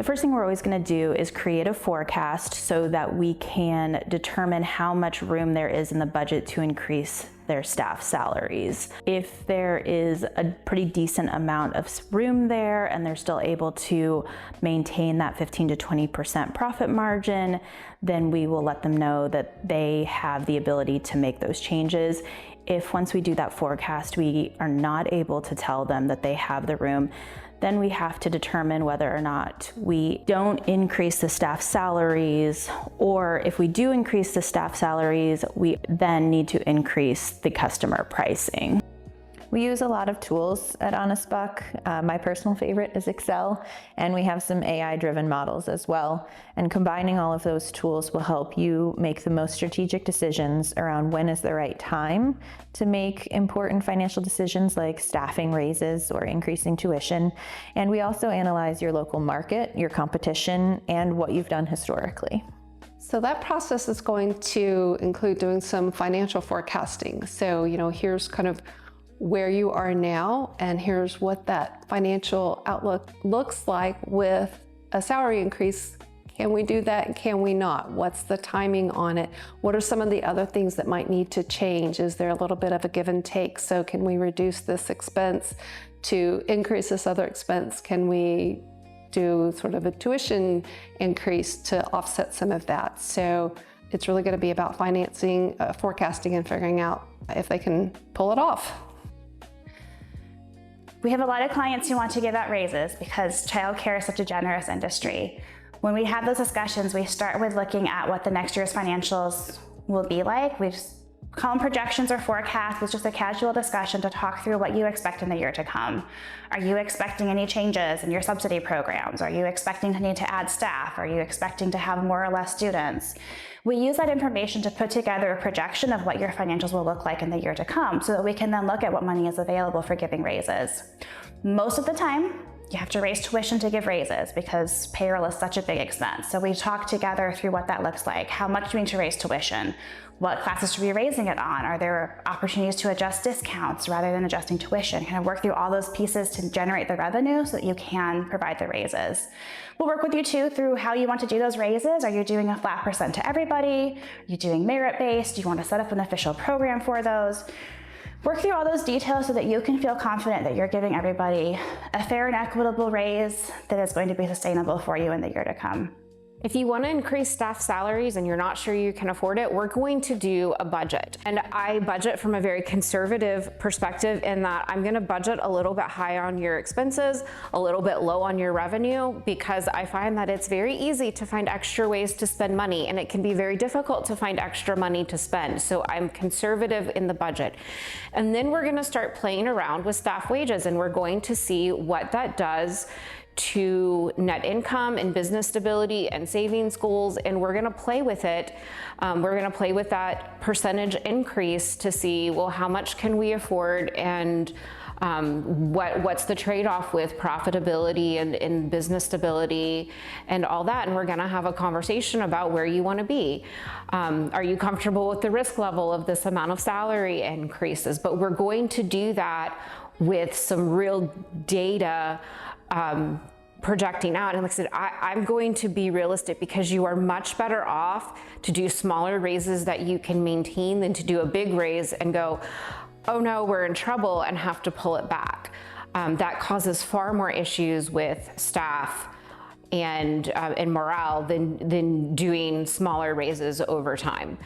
The first thing we're always going to do is create a forecast so that we can determine how much room there is in the budget to increase their staff salaries. If there is a pretty decent amount of room there and they're still able to maintain that 15 to 20% profit margin, then we will let them know that they have the ability to make those changes. If once we do that forecast, we are not able to tell them that they have the room, then we have to determine whether or not we don't increase the staff salaries, or if we do increase the staff salaries, we then need to increase the customer pricing. We use a lot of tools at Honest Buck. My personal favorite is Excel, and we have some AI-driven models as well. And combining all of those tools will help you make the most strategic decisions around when is the right time to make important financial decisions like staffing raises or increasing tuition. And we also analyze your local market, your competition, and what you've done historically. So that process is going to include doing some financial forecasting. So, here's kind of where you are now, and here's what that financial outlook looks like with a salary increase. Can we do that? Can we not? What's the timing on it? What are some of the other things that might need to change? Is there a little bit of a give and take? So can we reduce this expense to increase this other expense? Can we do sort of a tuition increase to offset some of that? So it's really going to be about financing, forecasting, and figuring out if they can pull it off. We have a lot of clients who want to give out raises because childcare is such a generous industry. When we have those discussions, we start with looking at what the next year's financials will be like. We call them projections or forecasts. It's just a casual discussion to talk through what you expect in the year to come. Are you expecting any changes in your subsidy programs? Are you expecting to need to add staff? Are you expecting to have more or less students? We use that information to put together a projection of what your financials will look like in the year to come so that we can then look at what money is available for giving raises. Most of the time, you have to raise tuition to give raises because payroll is such a big expense. So we talk together through what that looks like. How much do we need to raise tuition? What classes should we be raising it on? Are there opportunities to adjust discounts rather than adjusting tuition? Kind of work through all those pieces to generate the revenue so that you can provide the raises. We'll work with you too through how you want to do those raises. Are you doing a flat % to everybody? Are you doing merit-based? Do you want to set up an official program for those? Work through all those details so that you can feel confident that you're giving everybody a fair and equitable raise that is going to be sustainable for you in the year to come. If you want to increase staff salaries and you're not sure you can afford it, we're going to do a budget. And I budget from a very conservative perspective in that I'm going to budget a little bit high on your expenses, a little bit low on your revenue, because I find that it's very easy to find extra ways to spend money, and it can be very difficult to find extra money to spend. So I'm conservative in the budget. And then we're going to start playing around with staff wages, and we're going to see what that does to net income and business stability and savings goals, and we're going to play with it. We're going to play with that percentage increase to see, well, how much can we afford, and what's the trade-off with profitability and business stability and all that. And we're going to have a conversation about where you want to be. Are you comfortable with the risk level of this amount of salary increases? But we're going to do that with some real data projecting out. And like I said, I'm going to be realistic, because you are much better off to do smaller raises that you can maintain than to do a big raise and go, oh no, we're in trouble, and have to pull it back. That causes far more issues with staff and morale than doing smaller raises over time.